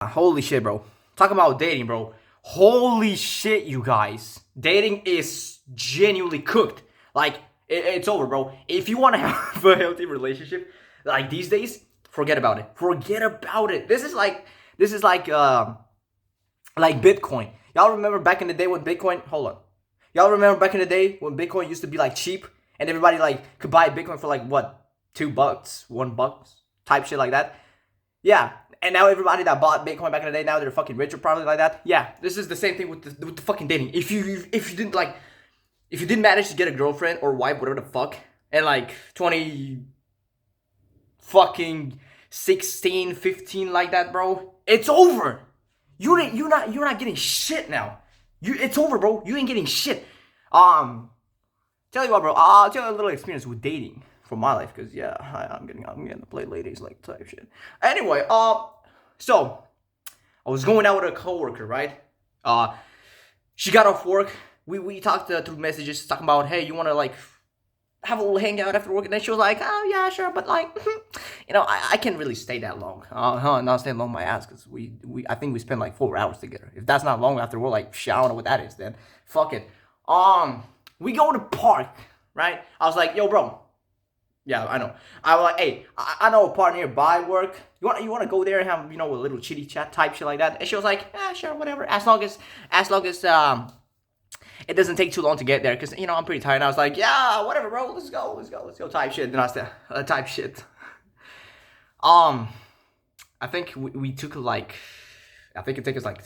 Holy shit, bro. Talk about dating, bro. Holy shit, you guys. Dating is genuinely cooked. Like, it's over, bro. If you want to have a healthy relationship, like these days, forget about it. Forget about it. This is like Bitcoin. Y'all remember back in the day when Bitcoin? Hold on. Y'all remember back in the day when Bitcoin used to be like cheap and everybody like could buy Bitcoin for like what, $2, $1 type shit like that. Yeah, and now everybody that bought Bitcoin back in the day, now they're fucking rich or probably like that. Yeah, this is the same thing with the fucking dating. If you didn't manage to get a girlfriend or wife, whatever the fuck, and like 20 fucking 16, 15 like that, bro, it's over. You're not getting shit now. It's over, bro. You ain't getting shit. Tell you what, bro. I'll tell you a little experience with dating from my life, cause yeah, I'm getting to play ladies like type shit. Anyway, so I was going out with a coworker, right? Uh, she got off work. We talked through messages, talking about, hey, you wanna like have a little hangout after work? And then she was like, oh yeah, sure, but like, I can't really stay that long. Not stay long my ass, cause I think we spent like 4 hours together. If that's not long after work, like, shit, I don't know what that is. Then fuck it. We go to park, right? I was like, yo, bro. Yeah, I know. I was like, hey, I know a park nearby work. You want to go there and have a little chitty chat type shit like that? And she was like, yeah, sure, whatever. As long as it doesn't take too long to get there, cause I'm pretty tired. And I was like, yeah, whatever, bro. Let's go type shit. Then I said, type shit. Um, I think we took like, I think it took us like,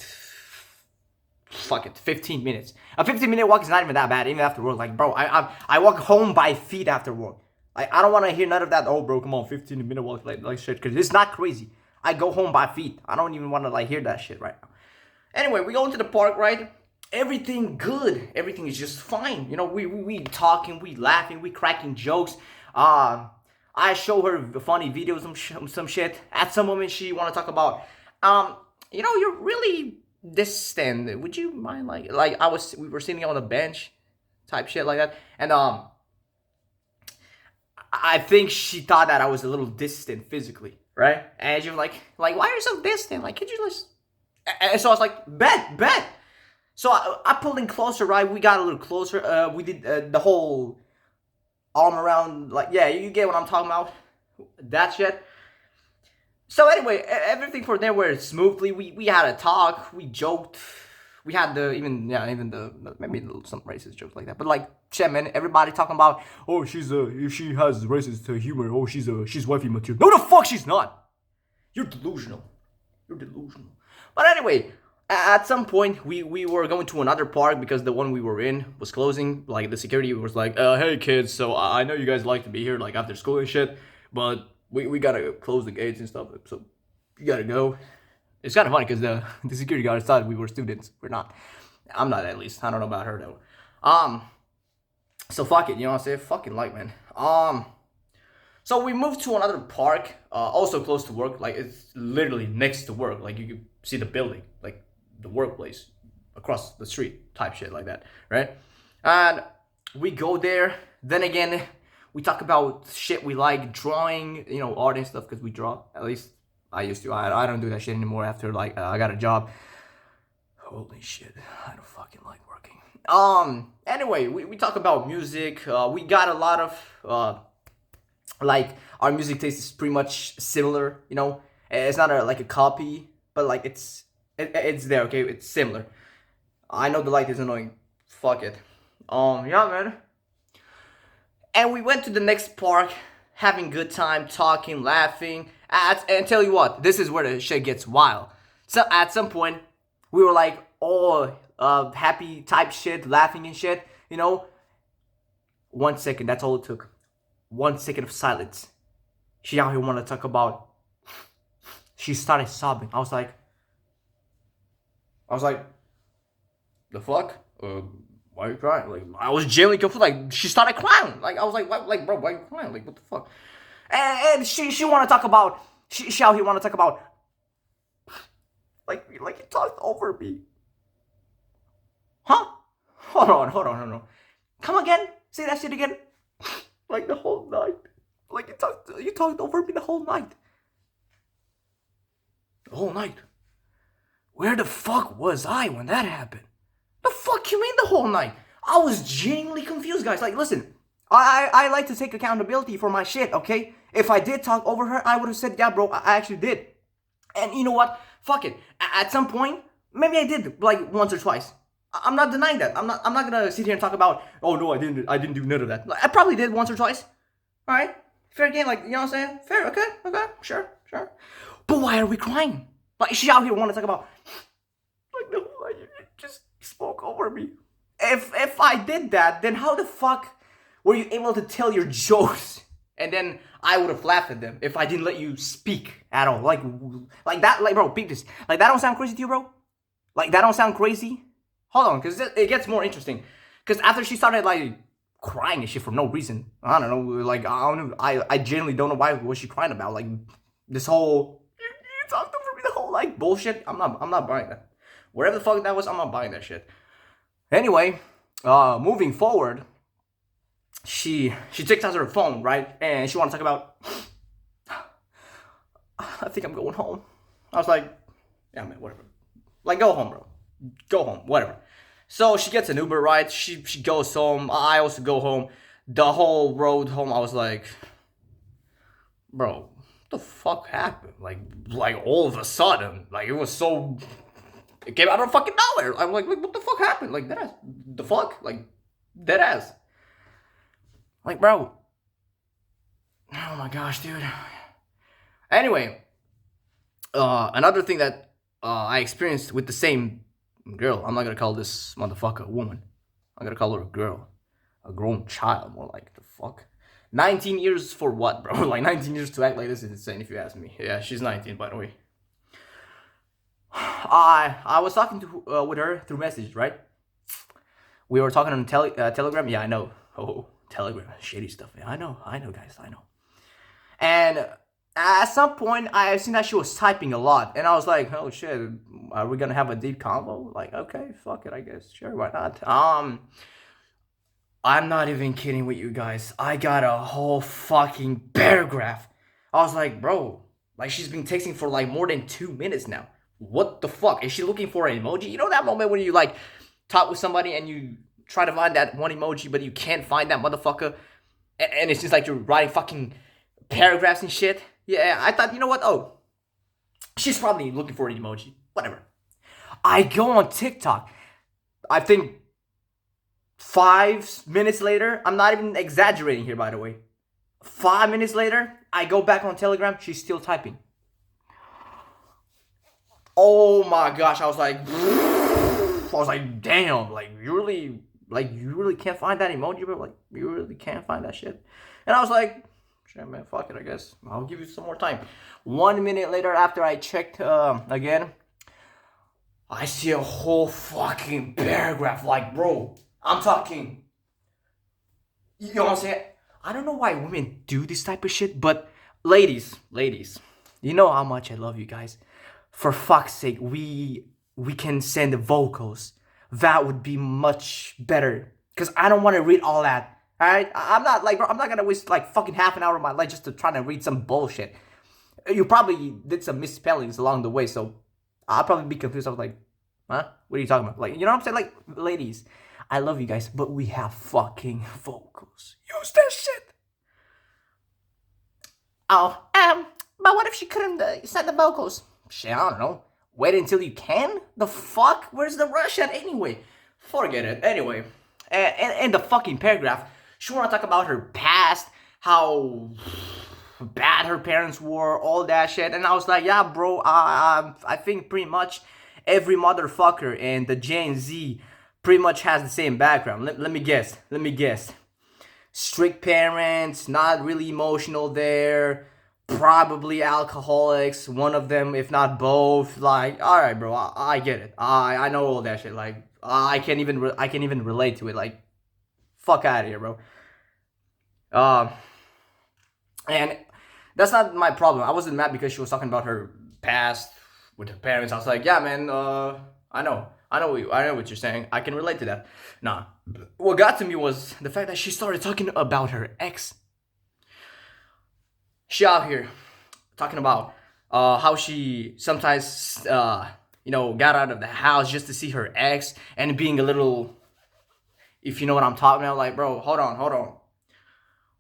fuck it, 15 minutes. A 15-minute walk is not even that bad, even after work. Like, bro, I walk home by feet after work. Like, I don't want to hear none of that. Oh, bro, come on, 15-minute walk, like shit, because it's not crazy. I go home by feet. I don't even want to like hear that shit right now. Anyway, we go into the park, right? Everything good. Everything is just fine. We talking, we laughing, we cracking jokes. I show her funny videos, some shit. At some moment, she want to talk about, you're really distant. Would you mind like we were sitting on a bench, type shit like that, and I think she thought that I was a little distant physically, right? And she was like, why are you so distant? Like, could you just? And so I was like, bet. So I pulled in closer, right? We got a little closer. We did the whole arm around, like, yeah, you get what I'm talking about. That shit. So anyway, everything for there went smoothly. We had a talk. We joked. We had even the maybe some racist jokes like that. But like, shit, man, everybody talking about, oh, if she has racist humor, oh, she's wifey material. No, the fuck, she's not. You're delusional. You're delusional. But anyway, at some point we were going to another park because the one we were in was closing. Like, the security was like, hey kids, so I know you guys like to be here like after school and shit, but we gotta close the gates and stuff, so you gotta go. It's kind of funny because the security guards thought we were students. We're not. I'm not, at least. I don't know about her though. So fuck it. You know what I'm saying? Fucking like, man. So we moved to another park, also close to work. Like, it's literally next to work. Like, you can see the building, like the workplace, across the street, type shit like that, right? And we go there. Then again, we talk about shit we like, drawing, art and stuff, because we draw. At least I used to. I don't do that shit anymore after like I got a job. Holy shit, I don't fucking like working. Anyway, we talk about music. We got a lot of like, our music taste is pretty much similar. It's not like a copy, but like it's there. Okay, it's similar. I know the light is annoying. Fuck it. Yeah, man. And we went to the next park, having good time, talking, laughing. And tell you what, this is where the shit gets wild. So at some point, we were like, oh, happy type shit, laughing and shit. 1 second, that's all it took. 1 second of silence. She out here want to talk about. She started sobbing. I was like, the fuck? Why are you crying? Like, I was genuinely confused. Like, she started crying. Like, I was like, what? Like, bro, why are you crying? Like, what the fuck? And she want to talk about. She out here want to talk about. Like you talked over me. Huh? Hold on. Come again? Say that shit again. Like, the whole night. Like, you talked over me the whole night. The whole night. where the fuck was I when that happened? The fuck you mean the whole night? I was genuinely confused, guys. Like, listen, I like to take accountability for my shit, okay? If I did talk over her, I would have said, yeah, bro, I actually did. And you know what? Fuck it. At some point, maybe I did, like, once or twice. I'm not denying that. I'm not gonna sit here and talk about, oh no, I didn't do none of that. Like, I probably did once or twice. Alright? Fair game, like, you know what I'm saying? Fair, okay, sure. But why are we crying? Like, she out here wanna talk about, like, no, like, you just spoke over me. If I did that, then how the fuck were you able to tell your jokes? And then I would have laughed at them if I didn't let you speak at all. Like that, like, bro, beat this. Like, that don't sound crazy to you, bro? Like, that don't sound crazy? Hold on, because it gets more interesting. Because after she started, like, crying and shit for no reason. I don't know, like, I genuinely don't know why was she crying about. Like, this whole, you talked over me, the whole, like, bullshit. I'm not buying that. Whatever the fuck that was, I'm not buying that shit. Anyway, moving forward, she takes out her phone, right? And she wanted to talk about, I think I'm going home. I was like, yeah, man, whatever. Like, go home, bro. Go home, whatever. So she gets an Uber, right? She goes home. I also go home. The whole road home, I was like, bro, what the fuck happened? Like all of a sudden, like, it was so, it came out of fucking nowhere. I'm like, what the fuck happened? Like, deadass. The fuck? Like, deadass. Like, bro. Oh my gosh, dude. Anyway, another thing that I experienced with the same girl. I'm not gonna call this motherfucker a woman. I'm gonna call her a girl. A grown child, more like. The fuck? 19 years for what, bro? Like, 19 years to act like this is insane if you ask me. Yeah, she's 19, by the way. I was talking to with her through messages, right? We were talking on Telegram. Yeah, I know. Oh, Telegram, shady stuff. Yeah, I know, guys, I know. And at some point, I seen that she was typing a lot, and I was like, oh shit, are we gonna have a deep convo? Like, okay, fuck it, I guess, sure, why not? I'm not even kidding with you guys. I got a whole fucking paragraph. I was like, bro, like, she's been texting for like more than 2 minutes now. What the fuck? Is she looking for an emoji? You know that moment when you like talk with somebody and you try to find that one emoji, but you can't find that motherfucker, and it's just like you're writing fucking paragraphs and shit. Yeah, I thought, you know what? Oh, she's probably looking for an emoji. Whatever. I go on TikTok. I think 5 minutes later, I'm not even exaggerating here, by the way. 5 minutes later, I go back on Telegram. She's still typing. Oh my gosh, I was like, damn, like, you really can't find that emoji, bro? Like, you really can't find that shit? And I was like, shit, man, fuck it, I guess. I'll give you some more time. 1 minute later, after I checked again, I see a whole fucking paragraph. Like, bro, I'm talking, you know what I'm saying? I don't know why women do this type of shit, but ladies, you know how much I love you guys. For fuck's sake, we can send the vocals. That would be much better. Because I don't want to read all that. Alright? I'm not like, bro, I'm not going to waste like fucking half an hour of my life just to try to read some bullshit. You probably did some misspellings along the way, so I'll probably be confused. I was like, huh? What are you talking about? Like, you know what I'm saying? Like, ladies, I love you guys, but we have fucking vocals. Use that shit. Oh, but what if she couldn't send the vocals? Shit, I don't know. Wait until you can? The fuck? Where's the rush at anyway? Forget it. Anyway, and the fucking paragraph, she wanna talk about her past, how bad her parents were, all that shit. And I was like, yeah, bro, I think pretty much every motherfucker in the Gen Z pretty much has the same background. Let me guess. Strict parents, not really emotional there, probably alcoholics, one of them, if not both. Like, all right, bro, I get it. I know all that shit. Like, I can't even relate to it. Like, fuck out of here, bro. And that's not my problem. I wasn't mad because she was talking about her past with her parents. I was like, yeah, man, I know what you're saying. I can relate to that. Nah, what got to me was the fact that she started talking about her ex. She out here talking about how she sometimes got out of the house just to see her ex and being a little, if you know what I'm talking about, like, bro, hold on.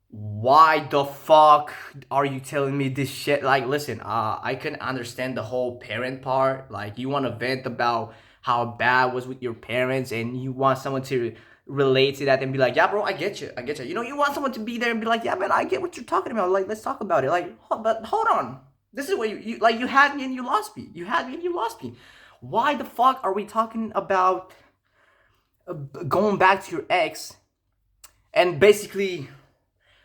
Why the fuck are you telling me this shit? Like, listen, I can understand the whole parent part. Like, you want to vent about how bad was with your parents, and you want someone to relate to that and be like, yeah, bro, I get you. You want someone to be there and be like, yeah, man, I get what you're talking about. Like, let's talk about it. Like, but hold on. This is what you like. You had me and you lost me. You had me and you lost me. Why the fuck are we talking about going back to your ex and basically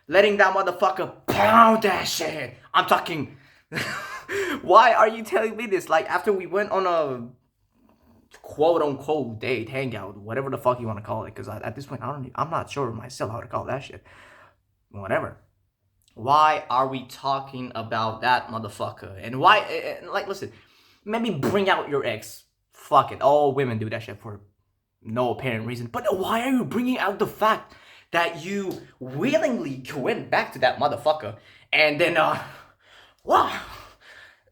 letting that motherfucker pound that shit? I'm talking. Why are you telling me this? Like, after we went on a quote unquote date, hangout, whatever the fuck you want to call it, because at this point I'm not sure myself how to call that shit. Whatever. Why are we talking about that motherfucker? And why? Like, listen, maybe bring out your ex. Fuck it. All women do that shit for no apparent reason. But why are you bringing out the fact that you willingly went back to that motherfucker and then, wow,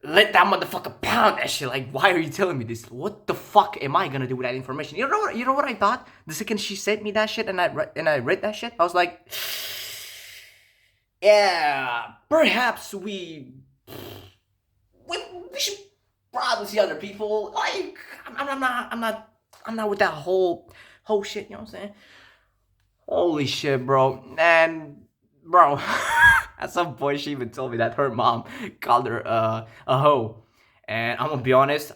let that motherfucker pound that shit? Like, why are you telling me this? What the fuck am I gonna do with that information? You know what I thought? The second she sent me that shit and I read that shit, I was like, yeah, perhaps we should probably see other people. Like, I'm not with that whole shit. You know what I'm saying? Holy shit, bro. And bro, at some point she even told me that her mom called her a hoe. And I'm gonna be honest,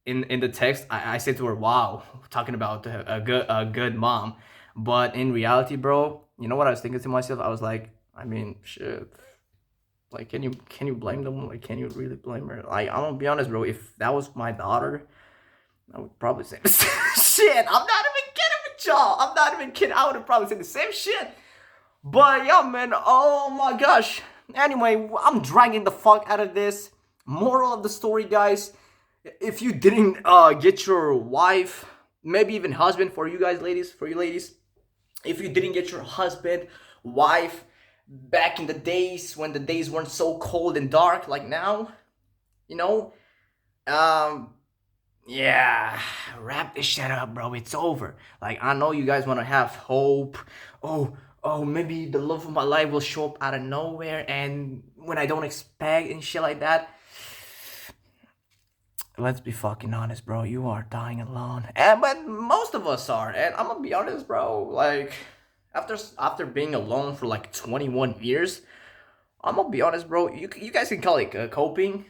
in the text I said to her, "Wow, talking about a good mom." But in reality, bro, you know what I was thinking to myself? I was like, I mean, shit. Like, can you blame them? Like, can you really blame her? Like, I'm gonna be honest, bro. If that was my daughter, I would probably say the same shit. I'm not even kidding with y'all. I'm not even kidding. I would have probably said the same shit. But yeah, man. Oh my gosh. Anyway, I'm dragging the fuck out of this. Moral of the story, guys. If you didn't get your wife, maybe even husband, for you ladies, if you didn't get your husband, wife, back in the days when the days weren't so cold and dark like now, you know, yeah, wrap this shit up, bro. It's over. Like, I know you guys want to have hope. Oh, maybe the love of my life will show up out of nowhere and when I don't expect and shit like that. Let's be fucking honest, bro. You are dying alone. But most of us are. And I'm gonna be honest, bro. Like, after being alone for like 21 years, I'm gonna be honest, bro. You guys can call it coping.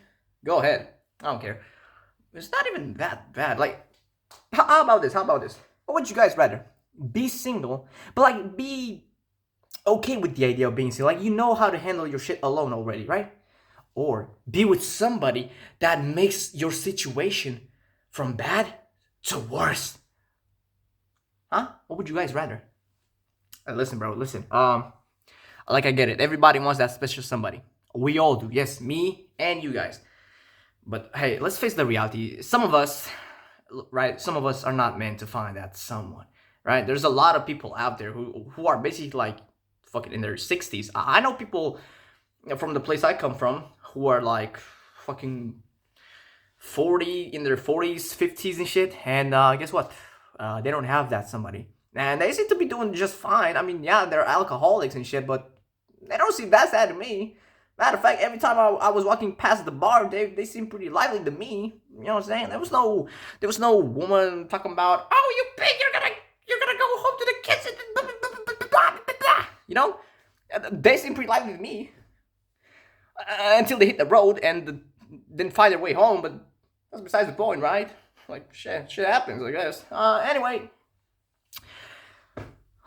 Go ahead. I don't care. It's not even that bad. Like, how about this? What would you guys rather? Be single, but like be okay with the idea of being single. Like, you know how to handle your shit alone already, right? Or be with somebody that makes your situation from bad to worse. Huh? What would you guys rather? Listen, bro, listen. Like, I get it. Everybody wants that special somebody. We all do. Yes, me and you guys. But hey, let's face the reality. Some of us, right? Some of us are not meant to find that someone, right? There's a lot of people out there who are basically like fucking in their 60s. I know people from the place I come from who are like fucking 40, in their 40s, 50s and shit. And guess what? They don't have that somebody. And they seem to be doing just fine. I mean, yeah, they're alcoholics and shit, but they don't seem that sad to me. Matter of fact, every time I was walking past the bar, they seemed pretty lively to me. You know what I'm saying? There was no woman talking about, oh, you pig, you're gonna go home to the kids and you know? They seem pretty lively to me. Until they hit the road and didn't find their way home, but that's besides the point, right? Like, shit happens, I guess. Anyway,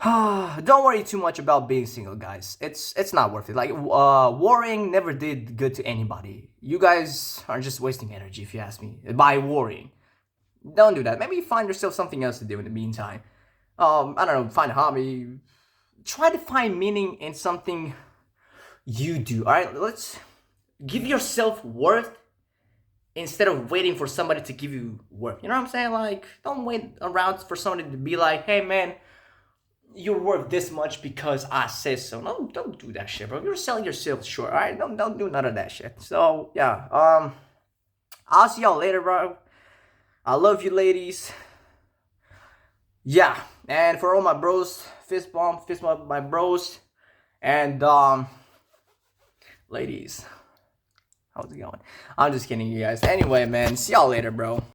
don't worry too much about being single, guys. It's not worth it. Like, worrying never did good to anybody. You guys are just wasting energy, if you ask me, by worrying. Don't do that. Maybe find yourself something else to do in the meantime. I don't know, find a hobby. Try to find meaning in something you do. All right, let's give yourself worth instead of waiting for somebody to give you worth. You know what I'm saying? Like, don't wait around for somebody to be like, hey man, you're worth this much because I said so. No, don't do that shit, bro. You're selling yourself short. All right, don't do none of that shit. So yeah, I'll see y'all later, bro. I love you, ladies. Yeah, and for all my bros, fist bump my bros, and ladies. How's it going? I'm just kidding, you guys. Anyway, man, see y'all later, bro.